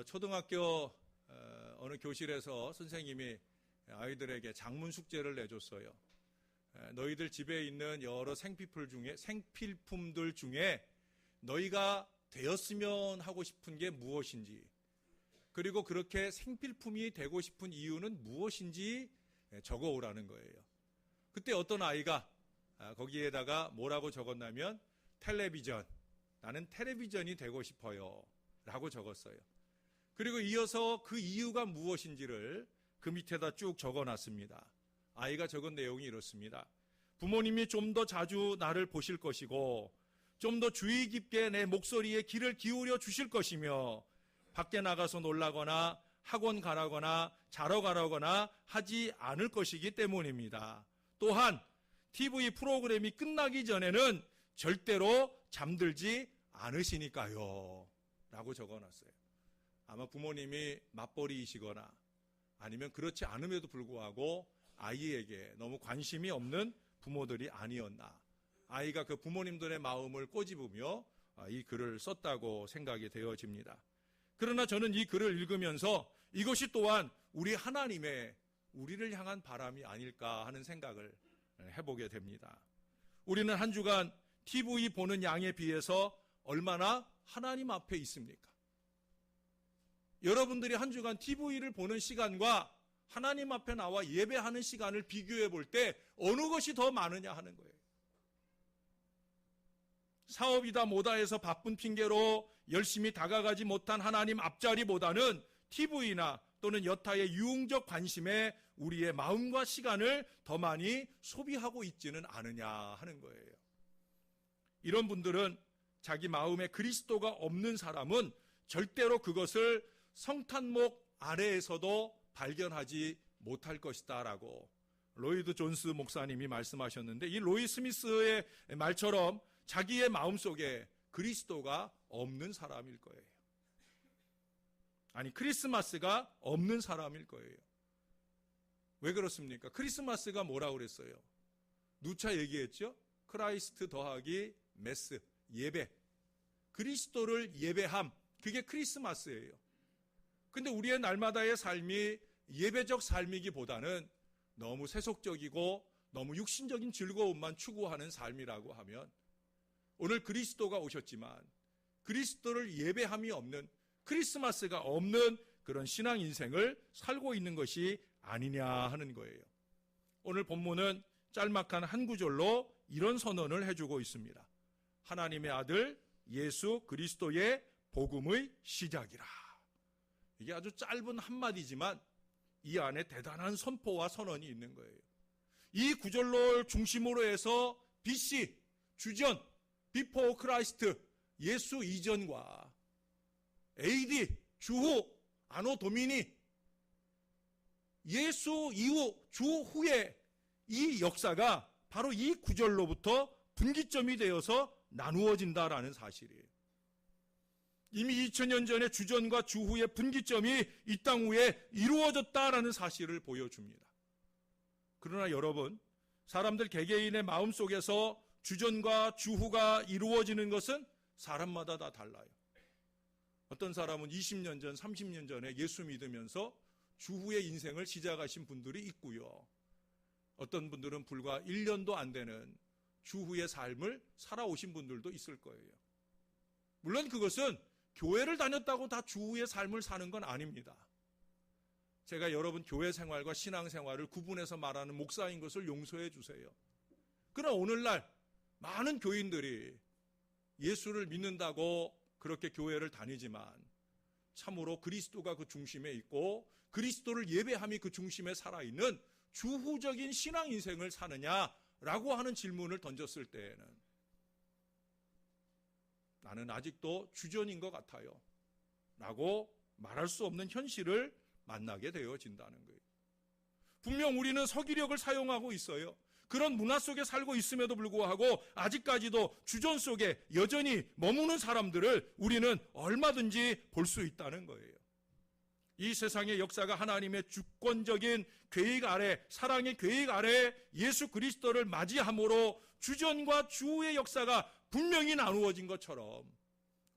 초등학교 어느 교실에서 선생님이 아이들에게 장문 숙제를 내줬어요. 너희들 집에 있는 여러 생필품들 중에 너희가 되었으면 하고 싶은 게 무엇인지, 그리고 그렇게 생필품이 되고 싶은 이유는 무엇인지 적어오라는 거예요. 그때 어떤 아이가 거기에다가 뭐라고 적었냐면 텔레비전, 나는 텔레비전이 되고 싶어요 라고 적었어요. 그리고 이어서 그 이유가 무엇인지를 그 밑에다 쭉 적어놨습니다. 아이가 적은 내용이 이렇습니다. 부모님이 좀 더 자주 나를 보실 것이고 좀 더 주의 깊게 내 목소리에 귀를 기울여 주실 것이며 밖에 나가서 놀라거나 학원 가라거나 자러 가라거나 하지 않을 것이기 때문입니다. 또한 TV 프로그램이 끝나기 전에는 절대로 잠들지 않으시니까요 라고 적어놨어요. 아마 부모님이 맞벌이이시거나 아니면 그렇지 않음에도 불구하고 아이에게 너무 관심이 없는 부모들이 아니었나, 아이가 그 부모님들의 마음을 꼬집으며 이 글을 썼다고 생각이 되어집니다. 그러나 저는 이 글을 읽으면서 이것이 또한 우리 하나님의 우리를 향한 바람이 아닐까 하는 생각을 해보게 됩니다. 우리는 한 주간 TV 보는 양에 비해서 얼마나 하나님 앞에 있습니까? 여러분들이 한 주간 TV를 보는 시간과 하나님 앞에 나와 예배하는 시간을 비교해 볼 때 어느 것이 더 많으냐 하는 거예요. 사업이다 뭐다 해서 바쁜 핑계로 열심히 다가가지 못한 하나님 앞자리보다는 TV나 또는 여타의 유흥적 관심에 우리의 마음과 시간을 더 많이 소비하고 있지는 않으냐 하는 거예요. 이런 분들은 자기 마음에 그리스도가 없는 사람은 절대로 그것을 성탄목 아래에서도 발견하지 못할 것이다 라고 로이드 존스 목사님이 말씀하셨는데, 이 로이 스미스의 말처럼 자기의 마음속에 그리스도가 없는 사람일 거예요. 아니, 크리스마스가 없는 사람일 거예요. 왜 그렇습니까? 크리스마스가 뭐라고 그랬어요? 누차 얘기했죠? 크라이스트 더하기 메스, 예배. 그리스도를 예배함, 그게 크리스마스예요. 근데 우리의 날마다의 삶이 예배적 삶이기보다는 너무 세속적이고 너무 육신적인 즐거움만 추구하는 삶이라고 하면 오늘 그리스도가 오셨지만 그리스도를 예배함이 없는, 크리스마스가 없는 그런 신앙 인생을 살고 있는 것이 아니냐 하는 거예요. 오늘 본문은 짤막한 한 구절로 이런 선언을 해주고 있습니다. 하나님의 아들 예수 그리스도의 복음의 시작이라. 이게 아주 짧은 한마디지만 이 안에 대단한 선포와 선언이 있는 거예요. 이 구절로 중심으로 해서 BC, 주전, 비포 크라이스트, 예수 이전과 AD, 주후, 아노 도미니, 예수 이후, 주 후에 이 역사가 바로 이 구절로부터 분기점이 되어서 나누어진다라는 사실이에요. 이미 2000년 전에 주전과 주후의 분기점이 이 땅 위에 이루어졌다라는 사실을 보여줍니다. 그러나 여러분, 사람들 개개인의 마음속에서 주전과 주후가 이루어지는 것은 사람마다 다 달라요. 어떤 사람은 20년 전, 30년 전에 예수 믿으면서 주후의 인생을 시작하신 분들이 있고요. 어떤 분들은 불과 1년도 안 되는 주후의 삶을 살아오신 분들도 있을 거예요. 물론 그것은 교회를 다녔다고 다 주후의 삶을 사는 건 아닙니다. 제가 여러분 교회 생활과 신앙 생활을 구분해서 말하는 목사인 것을 용서해 주세요. 그러나 오늘날 많은 교인들이 예수를 믿는다고 그렇게 교회를 다니지만 참으로 그리스도가 그 중심에 있고 그리스도를 예배함이 그 중심에 살아있는 주후적인 신앙 인생을 사느냐라고 하는 질문을 던졌을 때에는 나는 아직도 주전인 것 같아요 라고 말할 수 없는 현실을 만나게 되어진다는 거예요. 분명 우리는 서기력을 사용하고 있어요. 그런 문화 속에 살고 있음에도 불구하고 아직까지도 주전 속에 여전히 머무는 사람들을 우리는 얼마든지 볼 수 있다는 거예요. 이 세상의 역사가 하나님의 주권적인 계획 아래, 사랑의 계획 아래 예수 그리스도를 맞이함으로 주전과 주후의 역사가 분명히 나누어진 것처럼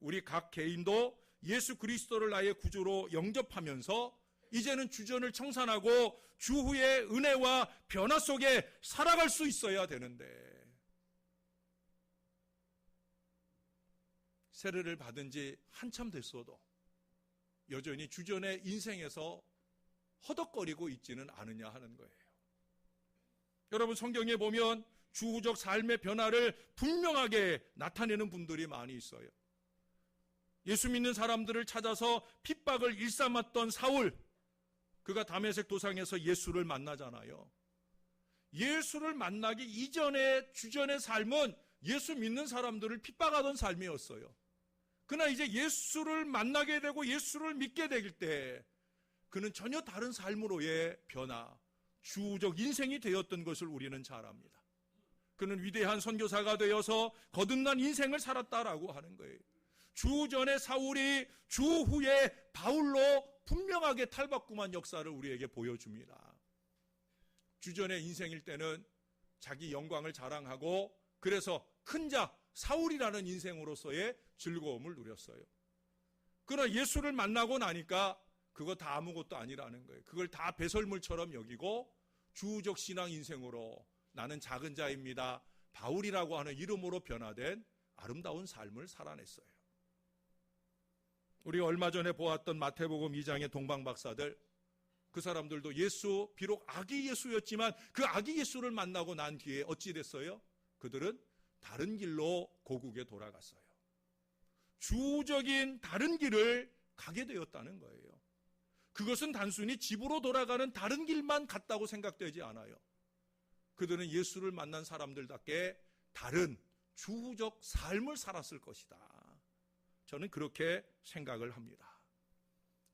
우리 각 개인도 예수 그리스도를 나의 구주로 영접하면서 이제는 주전을 청산하고 주후의 은혜와 변화 속에 살아갈 수 있어야 되는데, 세례를 받은 지 한참 됐어도 여전히 주전의 인생에서 허덕거리고 있지는 않으냐 하는 거예요. 여러분, 성경에 보면 주후적 삶의 변화를 분명하게 나타내는 분들이 많이 있어요. 예수 믿는 사람들을 찾아서 핍박을 일삼았던 사울, 그가 다메섹 도상에서 예수를 만나잖아요. 예수를 만나기 이전의 주전의 삶은 예수 믿는 사람들을 핍박하던 삶이었어요. 그러나 이제 예수를 만나게 되고 예수를 믿게 될 때 그는 전혀 다른 삶으로의 변화, 주적 인생이 되었던 것을 우리는 잘 압니다. 그는 위대한 선교사가 되어서 거듭난 인생을 살았다라고 하는 거예요. 주전의 사울이 주후의 바울로 분명하게 탈바꿈한 역사를 우리에게 보여줍니다. 주전의 인생일 때는 자기 영광을 자랑하고 그래서 큰 자 사울이라는 인생으로서의 즐거움을 누렸어요. 그러나 예수를 만나고 나니까 그거 다 아무것도 아니라는 거예요. 그걸 다 배설물처럼 여기고 주적 신앙 인생으로 나는 작은 자입니다, 바울이라고 하는 이름으로 변화된 아름다운 삶을 살아냈어요. 우리가 얼마 전에 보았던 마태복음 2장의 동방박사들, 그 사람들도 예수, 비록 아기 예수였지만 그 아기 예수를 만나고 난 뒤에 어찌 됐어요? 그들은 다른 길로 고국에 돌아갔어요. 주적인 다른 길을 가게 되었다는 거예요. 그것은 단순히 집으로 돌아가는 다른 길만 같다고 생각되지 않아요. 그들은 예수를 만난 사람들답게 다른 주적 삶을 살았을 것이다. 저는 그렇게 생각을 합니다.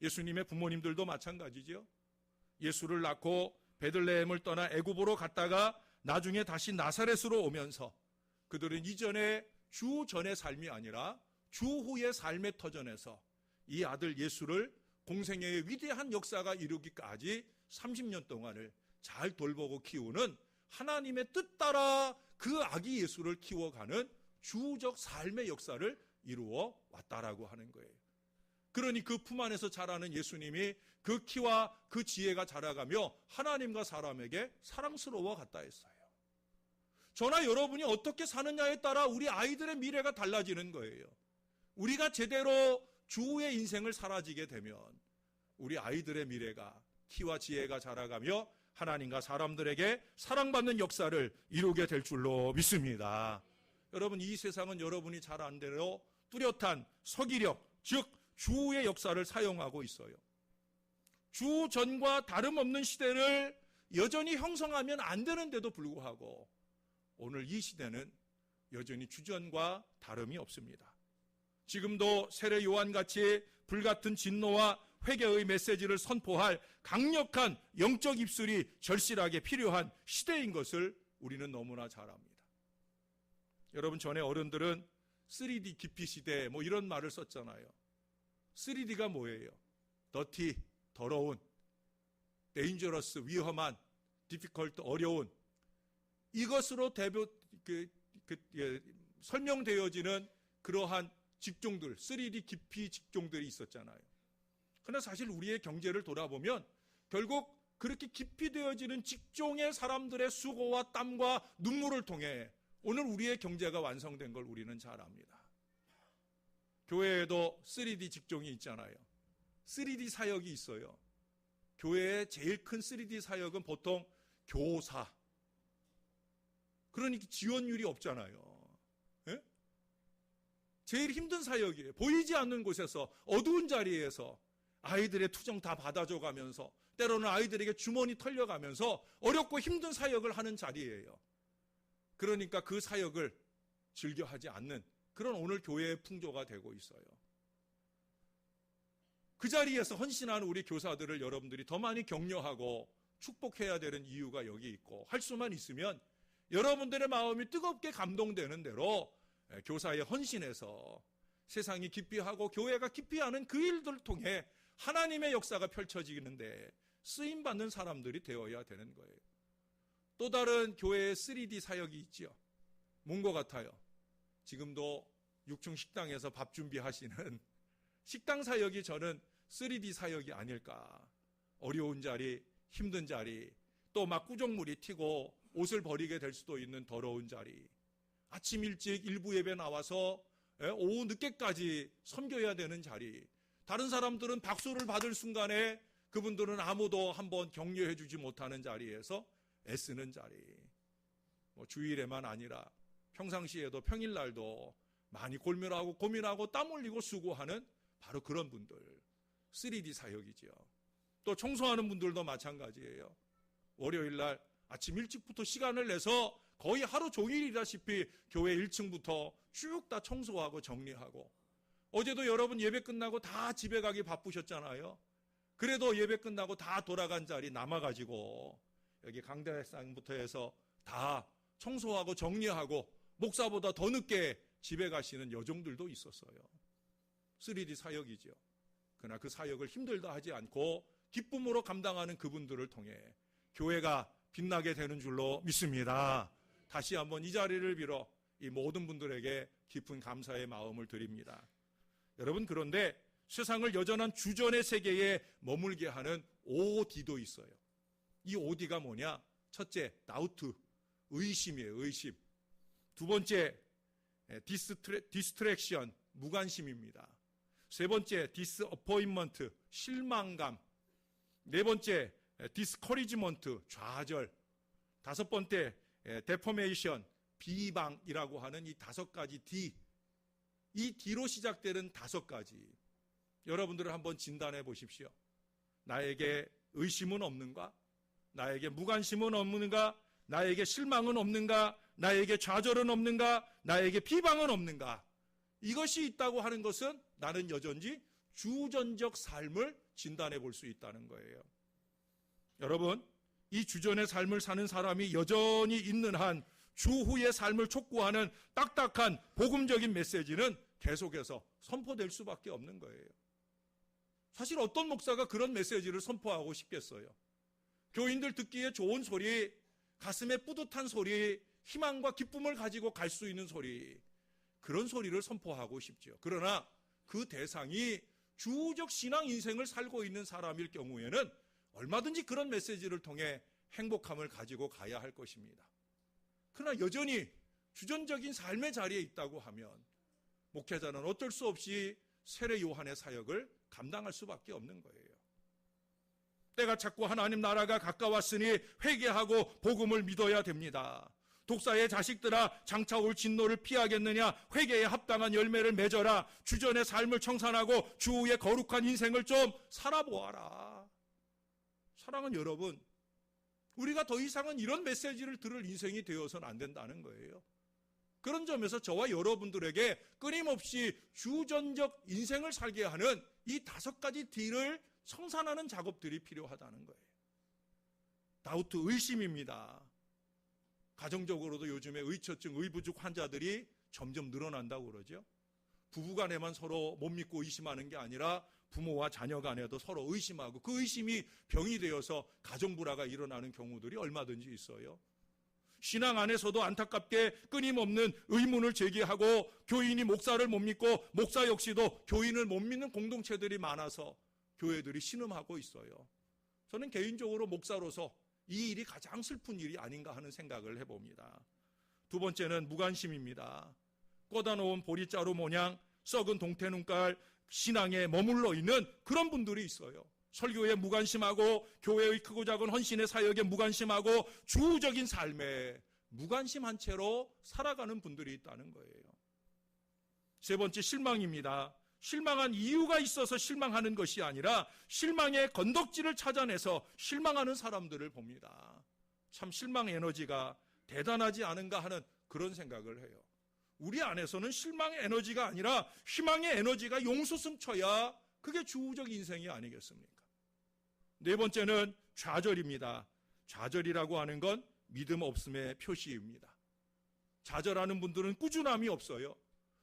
예수님의 부모님들도 마찬가지죠. 예수를 낳고 베들레헴을 떠나 애굽으로 갔다가 나중에 다시 나사렛으로 오면서 그들은 이전에 주전의 삶이 아니라 주후의 삶의 터전에서 이 아들 예수를 공생애의 위대한 역사가 이루기까지 30년 동안을 잘 돌보고 키우는 하나님의 뜻 따라 그 아기 예수를 키워가는 주적 삶의 역사를 이루어 왔다라고 하는 거예요. 그러니 그 품 안에서 자라는 예수님이 그 키와 그 지혜가 자라가며 하나님과 사람에게 사랑스러워 갔다 했어요. 저나 여러분이 어떻게 사느냐에 따라 우리 아이들의 미래가 달라지는 거예요. 우리가 제대로 주의 인생을 살아지게 되면 우리 아이들의 미래가 키와 지혜가 자라가며 하나님과 사람들에게 사랑받는 역사를 이루게 될 줄로 믿습니다. 여러분, 이 세상은 여러분이 잘 아는 대로 뚜렷한 서기력, 즉 주의 역사를 사용하고 있어요. 주전과 다름없는 시대를 여전히 형성하면 안 되는데도 불구하고 오늘 이 시대는 여전히 주전과 다름이 없습니다. 지금도 세례 요한같이 불같은 진노와 회개의 메시지를 선포할 강력한 영적 입술이 절실하게 필요한 시대인 것을 우리는 너무나 잘 압니다. 여러분, 전에 어른들은 3D 기피 시대 뭐 이런 말을 썼잖아요. 3D가 뭐예요? 더티, 더러운, dangerous, 위험한, difficult, 어려운, 이것으로 설명되어지는 그러한 직종들, 3D 기피 직종들이 있었잖아요. 그러나 사실 우리의 경제를 돌아보면 결국 그렇게 깊이 되어지는 직종의 사람들의 수고와 땀과 눈물을 통해 오늘 우리의 경제가 완성된 걸 우리는 잘 압니다. 교회에도 3D 직종이 있잖아요. 3D 사역이 있어요. 교회의 제일 큰 3D 사역은 보통 교사. 그러니까 지원율이 없잖아요. 예? 제일 힘든 사역이에요. 보이지 않는 곳에서 어두운 자리에서 아이들의 투정 다 받아줘가면서 때로는 아이들에게 주머니 털려가면서 어렵고 힘든 사역을 하는 자리예요. 그러니까 그 사역을 즐겨하지 않는 그런 오늘 교회의 풍조가 되고 있어요. 그 자리에서 헌신하는 우리 교사들을 여러분들이 더 많이 격려하고 축복해야 되는 이유가 여기 있고, 할 수만 있으면 여러분들의 마음이 뜨겁게 감동되는 대로 교사의 헌신에서 세상이 기피하고 교회가 기피하는 그 일들을 통해 하나님의 역사가 펼쳐지는데 쓰임받는 사람들이 되어야 되는 거예요. 또 다른 교회의 3D 사역이 있죠. 뭔 것 같아요? 지금도 6층 식당에서 밥 준비하시는 식당 사역이 저는 3D 사역이 아닐까. 어려운 자리, 힘든 자리, 또 막 구정물이 튀고 옷을 버리게 될 수도 있는 더러운 자리, 아침 일찍 일부 예배 나와서 오후 늦게까지 섬겨야 되는 자리, 다른 사람들은 박수를 받을 순간에 그분들은 아무도 한번 격려해 주지 못하는 자리에서 애쓰는 자리, 주일에만 아니라 평상시에도 평일날도 많이 골면하고 고민하고 땀 흘리고 수고하는 바로 그런 분들, 3D 사역이죠. 또 청소하는 분들도 마찬가지예요. 월요일날 아침 일찍부터 시간을 내서 거의 하루 종일이다시피 교회 1층부터 쭉 다 청소하고 정리하고, 어제도 여러분 예배 끝나고 다 집에 가기 바쁘셨잖아요. 그래도 예배 끝나고 다 돌아간 자리 남아가지고 여기 강대상부터 해서 다 청소하고 정리하고 목사보다 더 늦게 집에 가시는 여종들도 있었어요. 3D 사역이죠. 그러나 그 사역을 힘들다 하지 않고 기쁨으로 감당하는 그분들을 통해 교회가 빛나게 되는 줄로 믿습니다. 다시 한번 이 자리를 빌어 이 모든 분들에게 깊은 감사의 마음을 드립니다. 여러분, 그런데 세상을 여전한 주전의 세계에 머물게 하는 OD도 있어요. 이 OD가 뭐냐? 첫째, 다우트, 의심이에요. 의심. 두 번째, 디스트랙션, 무관심입니다. 세 번째, 디스어포인먼트, 실망감. 네 번째, 디스커리지먼트, 좌절. 다섯 번째, 데포메이션, 비방이라고 하는 이 5가지 D. 이 D로 시작되는 5가지. 여러분들은 한번 진단해 보십시오. 나에게 의심은 없는가? 나에게 무관심은 없는가? 나에게 실망은 없는가? 나에게 좌절은 없는가? 나에게 비방은 없는가? 이것이 있다고 하는 것은 나는 여전히 주전적 삶을 진단해 볼 수 있다는 거예요. 여러분, 이 주전의 삶을 사는 사람이 여전히 있는 한 주후의 삶을 촉구하는 딱딱한 복음적인 메시지는 계속해서 선포될 수밖에 없는 거예요. 사실 어떤 목사가 그런 메시지를 선포하고 싶겠어요? 교인들 듣기에 좋은 소리, 가슴에 뿌듯한 소리, 희망과 기쁨을 가지고 갈 수 있는 소리, 그런 소리를 선포하고 싶죠. 그러나 그 대상이 주적 신앙 인생을 살고 있는 사람일 경우에는 얼마든지 그런 메시지를 통해 행복함을 가지고 가야 할 것입니다. 그러나 여전히 주전적인 삶의 자리에 있다고 하면 목회자는 어쩔 수 없이 세례 요한의 사역을 감당할 수밖에 없는 거예요. 때가 찼고 하나님 나라가 가까웠으니 회개하고 복음을 믿어야 됩니다. 독사의 자식들아, 장차 올 진노를 피하겠느냐? 회개에 합당한 열매를 맺어라. 주전의 삶을 청산하고 주의 거룩한 인생을 좀 살아보아라. 사랑하는 여러분, 우리가 더 이상은 이런 메시지를 들을 인생이 되어서는 안 된다는 거예요. 그런 점에서 저와 여러분들에게 끊임없이 주전적 인생을 살게 하는 이 5가지 D를 청산하는 작업들이 필요하다는 거예요. 다우트, 의심입니다. 가정적으로도 요즘에 의처증, 의부족 환자들이 점점 늘어난다고 그러죠. 부부간에만 서로 못 믿고 의심하는 게 아니라 부모와 자녀 간에도 서로 의심하고 그 의심이 병이 되어서 가정불화가 일어나는 경우들이 얼마든지 있어요. 신앙 안에서도 안타깝게 끊임없는 의문을 제기하고 교인이 목사를 못 믿고 목사 역시도 교인을 못 믿는 공동체들이 많아서 교회들이 신음하고 있어요. 저는 개인적으로 목사로서 이 일이 가장 슬픈 일이 아닌가 하는 생각을 해봅니다. 두 번째는 무관심입니다. 꽂아놓은 보리자루 모양 썩은 동태눈깔 신앙에 머물러 있는 그런 분들이 있어요. 설교에 무관심하고 교회의 크고 작은 헌신의 사역에 무관심하고 주적인 삶에 무관심한 채로 살아가는 분들이 있다는 거예요. 세 번째, 실망입니다. 실망한 이유가 있어서 실망하는 것이 아니라 실망의 건덕지를 찾아내서 실망하는 사람들을 봅니다. 참 실망 에너지가 대단하지 않은가 하는 그런 생각을 해요. 우리 안에서는 실망의 에너지가 아니라 희망의 에너지가 용솟음쳐야 그게 주적 인생이 아니겠습니까? 네 번째는 좌절입니다. 좌절이라고 하는 건 믿음 없음의 표시입니다. 좌절하는 분들은 꾸준함이 없어요.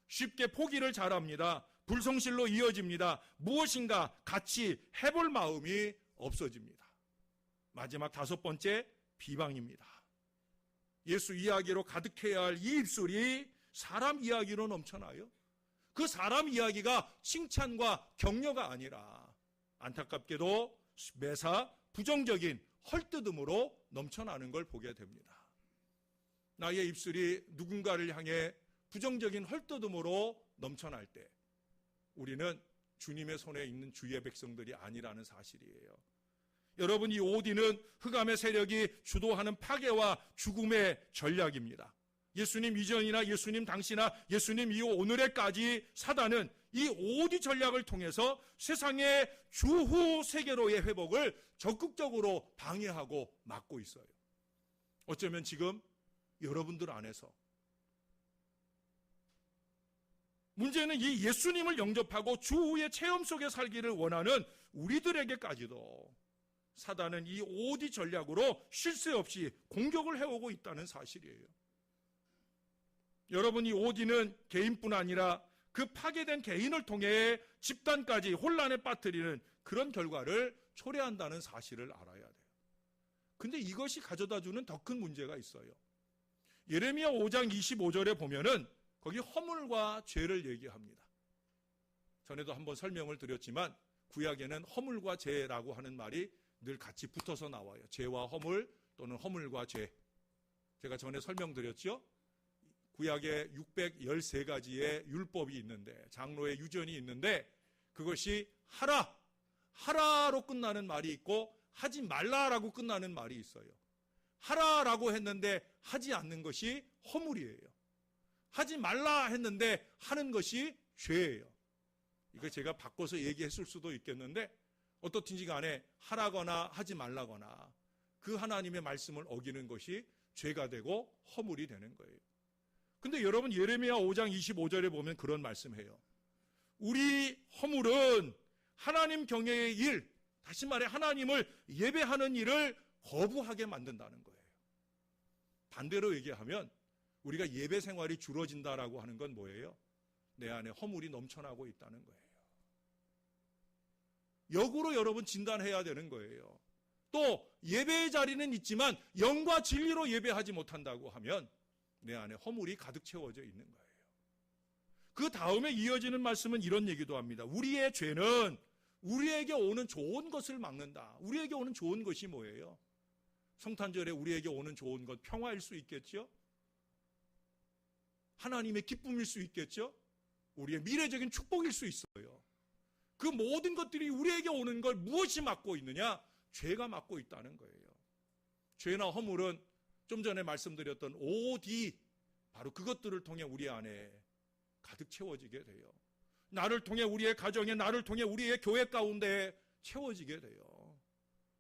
쉽게 포기를 잘합니다. 불성실로 이어집니다. 무엇인가 같이 해볼 마음이 없어집니다. 마지막 5번째, 비방입니다. 예수 이야기로 가득해야 할 이 입술이 사람 이야기로 넘쳐나요. 그 사람 이야기가 칭찬과 격려가 아니라 안타깝게도 매사 부정적인 헐뜯음으로 넘쳐나는 걸 보게 됩니다. 나의 입술이 누군가를 향해 부정적인 헐뜯음으로 넘쳐날 때 우리는 주님의 손에 있는 주의 백성들이 아니라는 사실이에요. 여러분, 이 오디는 흑암의 세력이 주도하는 파괴와 죽음의 전략입니다. 예수님 이전이나 예수님 당시나 예수님 이후 오늘에까지 사단은 이 오디 전략을 통해서 세상의 주후 세계로의 회복을 적극적으로 방해하고 막고 있어요. 어쩌면 지금 여러분들 안에서 문제는 이 예수님을 영접하고 주후의 체험 속에 살기를 원하는 우리들에게까지도 사단은 이 오디 전략으로 쉴 새 없이 공격을 해오고 있다는 사실이에요. 여러분, 이 오디는 개인뿐 아니라 그 파괴된 개인을 통해 집단까지 혼란에 빠뜨리는 그런 결과를 초래한다는 사실을 알아야 돼요. 근데 이것이 가져다주는 더 큰 문제가 있어요. 예레미야 5장 25절에 보면은 거기 허물과 죄를 얘기합니다. 전에도 한번 설명을 드렸지만 구약에는 허물과 죄라고 하는 말이 늘 같이 붙어서 나와요. 죄와 허물 또는 허물과 죄. 제가 전에 설명드렸죠. 구약에 613가지의 율법이 있는데 장로의 유전이 있는데 그것이 하라로 끝나는 말이 있고 하지 말라라고 끝나는 말이 있어요. 하라라고 했는데 하지 않는 것이 허물이에요. 하지 말라 했는데 하는 것이 죄예요. 이거 제가 바꿔서 얘기했을 수도 있겠는데 어떻든지 간에 하라거나 하지 말라거나 그 하나님의 말씀을 어기는 것이 죄가 되고 허물이 되는 거예요. 근데 여러분, 예레미야 5장 25절에 보면 그런 말씀해요. 우리 허물은 하나님 경외의 일, 다시 말해 하나님을 예배하는 일을 거부하게 만든다는 거예요. 반대로 얘기하면 우리가 예배 생활이 줄어진다라고 하는 건 뭐예요? 내 안에 허물이 넘쳐나고 있다는 거예요. 역으로 여러분 진단해야 되는 거예요. 또 예배의 자리는 있지만 영과 진리로 예배하지 못한다고 하면 내 안에 허물이 가득 채워져 있는 거예요. 그 다음에 이어지는 말씀은 이런 얘기도 합니다. 우리의 죄는 우리에게 오는 좋은 것을 막는다. 우리에게 오는 좋은 것이 뭐예요? 성탄절에 우리에게 오는 좋은 것, 평화일 수 있겠죠? 하나님의 기쁨일 수 있겠죠? 우리의 미래적인 축복일 수 있어요. 그 모든 것들이 우리에게 오는 걸 무엇이 막고 있느냐? 죄가 막고 있다는 거예요. 죄나 허물은 좀 전에 말씀드렸던 오디, 바로 그것들을 통해 우리 안에 가득 채워지게 돼요. 나를 통해 우리의 가정에, 나를 통해 우리의 교회 가운데 채워지게 돼요.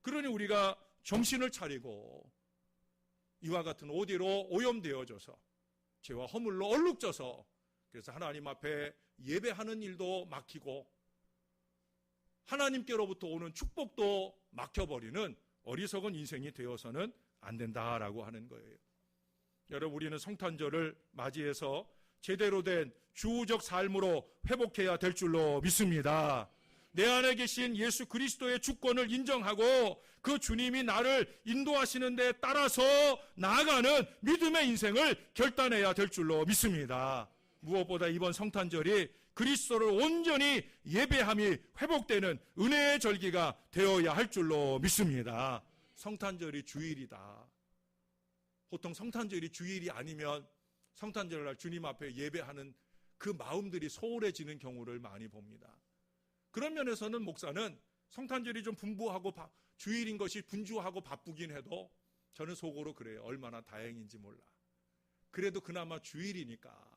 그러니 우리가 정신을 차리고 이와 같은 오디로 오염되어져서 죄와 허물로 얼룩져서 그래서 하나님 앞에 예배하는 일도 막히고 하나님께로부터 오는 축복도 막혀버리는 어리석은 인생이 되어서는 안 된다라고 하는 거예요. 여러분, 우리는 성탄절을 맞이해서 제대로 된 주우적 삶으로 회복해야 될 줄로 믿습니다. 내 안에 계신 예수 그리스도의 주권을 인정하고 그 주님이 나를 인도하시는 데 따라서 나아가는 믿음의 인생을 결단해야 될 줄로 믿습니다. 무엇보다 이번 성탄절이 그리스도를 온전히 예배함이 회복되는 은혜의 절기가 되어야 할 줄로 믿습니다. 성탄절이 주일이다. 보통 성탄절이 주일이 아니면 성탄절날 주님 앞에 예배하는 그 마음들이 소홀해지는 경우를 많이 봅니다. 그런 면에서는 목사는 성탄절이 좀 분부하고 주일인 것이 분주하고 바쁘긴 해도 저는 속으로 그래요. 얼마나 다행인지 몰라. 그래도 그나마 주일이니까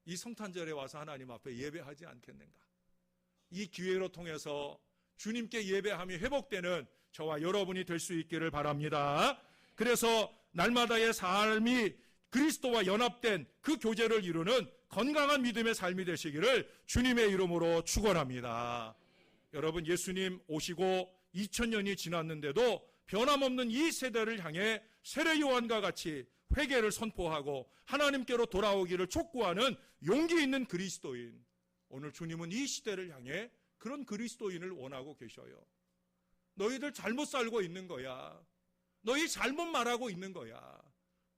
이 성탄절에 와서 하나님 앞에 예배하지 않겠는가. 이 기회로 통해서 주님께 예배함이 회복되는 저와 여러분이 될 수 있기를 바랍니다. 그래서 날마다의 삶이 그리스도와 연합된 그 교제를 이루는 건강한 믿음의 삶이 되시기를 주님의 이름으로 축원합니다. 여러분, 예수님 오시고 2000년이 지났는데도 변함없는 이 세대를 향해 세례 요한과 같이 회개를 선포하고 하나님께로 돌아오기를 촉구하는 용기 있는 그리스도인, 오늘 주님은 이 시대를 향해 그런 그리스도인을 원하고 계셔요. 너희들 잘못 살고 있는 거야. 너희 잘못 말하고 있는 거야.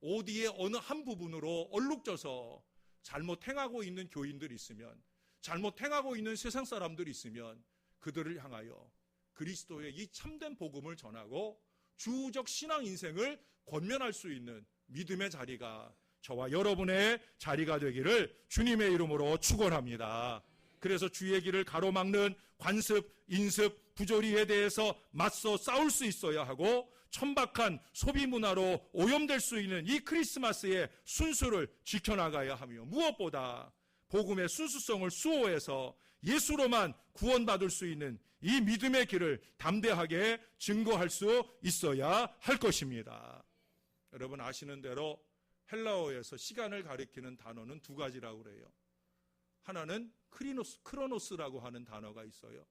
오디의 어느 한 부분으로 얼룩져서 잘못 행하고 있는 교인들이 있으면 잘못 행하고 있는 세상 사람들이 있으면 그들을 향하여 그리스도의 이 참된 복음을 전하고 주적 신앙 인생을 권면할 수 있는 믿음의 자리가 저와 여러분의 자리가 되기를 주님의 이름으로 축원합니다. 그래서 주의 길을 가로막는 관습, 인습, 부조리에 대해서 맞서 싸울 수 있어야 하고 천박한 소비 문화로 오염될 수 있는 이 크리스마스의 순수를 지켜나가야 하며 무엇보다 복음의 순수성을 수호해서 예수로만 구원받을 수 있는 이 믿음의 길을 담대하게 증거할 수 있어야 할 것입니다. 여러분 아시는 대로 헬라어에서 시간을 가리키는 단어는 두 가지라고 그래요. 하나는 크로노스라고 하는 단어가 있어요.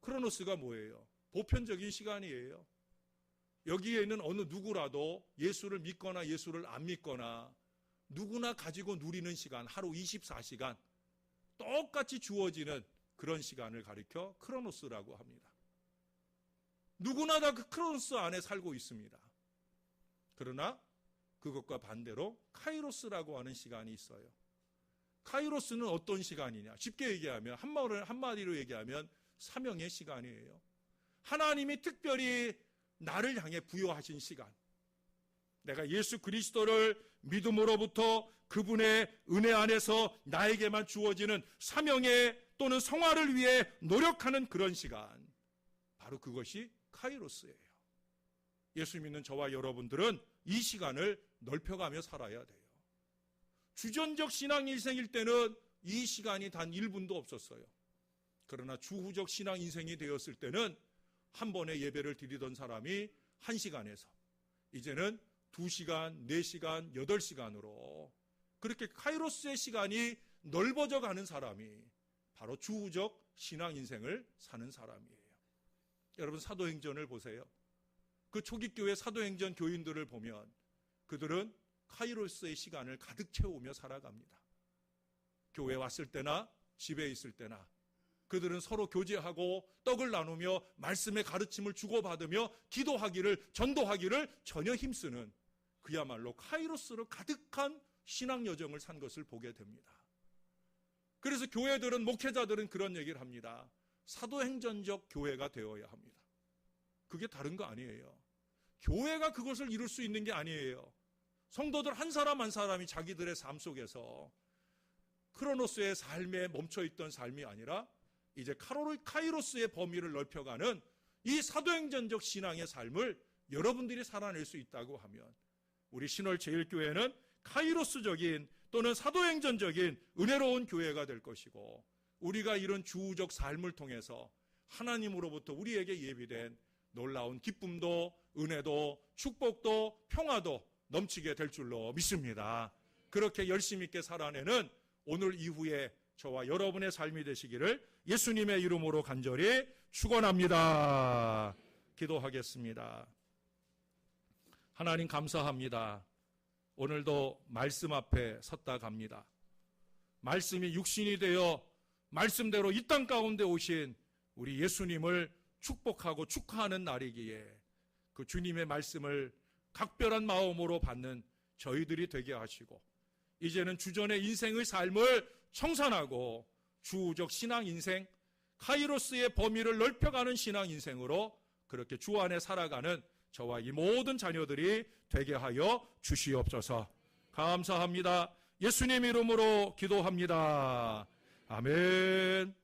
크로노스가 뭐예요? 보편적인 시간이에요. 여기에 있는 어느 누구라도 예수를 믿거나 예수를 안 믿거나 누구나 가지고 누리는 시간, 하루 24시간 똑같이 주어지는 그런 시간을 가리켜 크로노스라고 합니다. 누구나 다 그 크로노스 안에 살고 있습니다. 그러나 그것과 반대로 카이로스라고 하는 시간이 있어요. 카이로스는 어떤 시간이냐? 쉽게 얘기하면 한마디로 얘기하면 사명의 시간이에요. 하나님이 특별히 나를 향해 부여하신 시간. 내가 예수 그리스도를 믿음으로부터 그분의 은혜 안에서 나에게만 주어지는 사명의 또는 성화를 위해 노력하는 그런 시간. 바로 그것이 카이로스예요. 예수 믿는 저와 여러분들은 이 시간을 넓혀가며 살아야 돼요. 주전적 신앙 인생일 때는 이 시간이 단 1분도 없었어요. 그러나 주후적 신앙 인생이 되었을 때는 한 번에 예배를 드리던 사람이 1시간에서 이제는 2시간, 4시간, 8시간으로 그렇게 카이로스의 시간이 넓어져 가는 사람이 바로 주후적 신앙 인생을 사는 사람이에요. 여러분 사도행전을 보세요. 그 초기교회 사도행전 교인들을 보면 그들은 카이로스의 시간을 가득 채우며 살아갑니다. 교회 왔을 때나 집에 있을 때나 그들은 서로 교제하고 떡을 나누며 말씀의 가르침을 주고받으며 기도하기를 전도하기를 전혀 힘쓰는 그야말로 카이로스로 가득한 신앙 여정을 산 것을 보게 됩니다. 그래서 교회들은 목회자들은 그런 얘기를 합니다. 사도행전적 교회가 되어야 합니다. 그게 다른 거 아니에요. 교회가 그것을 이룰 수 있는 게 아니에요. 성도들 한 사람 한 사람이 자기들의 삶 속에서 크로노스의 삶에 멈춰있던 삶이 아니라 이제 카이로스의 범위를 넓혀가는 이 사도행전적 신앙의 삶을 여러분들이 살아낼 수 있다고 하면 우리 신월제일교회는 카이로스적인 또는 사도행전적인 은혜로운 교회가 될 것이고 우리가 이런 주우적 삶을 통해서 하나님으로부터 우리에게 예비된 놀라운 기쁨도 은혜도 축복도 평화도 넘치게 될 줄로 믿습니다. 그렇게 열심 있게 살아내는 오늘 이후에 저와 여러분의 삶이 되시기를 예수님의 이름으로 간절히 축원합니다. 기도하겠습니다. 하나님 감사합니다. 오늘도 말씀 앞에 섰다 갑니다. 말씀이 육신이 되어 말씀대로 이 땅 가운데 오신 우리 예수님을 축복하고 축하하는 날이기에 그 주님의 말씀을 각별한 마음으로 받는 저희들이 되게 하시고 이제는 주전의 인생의 삶을 청산하고 주적 신앙 인생, 카이로스의 범위를 넓혀가는 신앙 인생으로 그렇게 주 안에 살아가는 저와 이 모든 자녀들이 되게 하여 주시옵소서. 감사합니다. 예수님 이름으로 기도합니다. 아멘.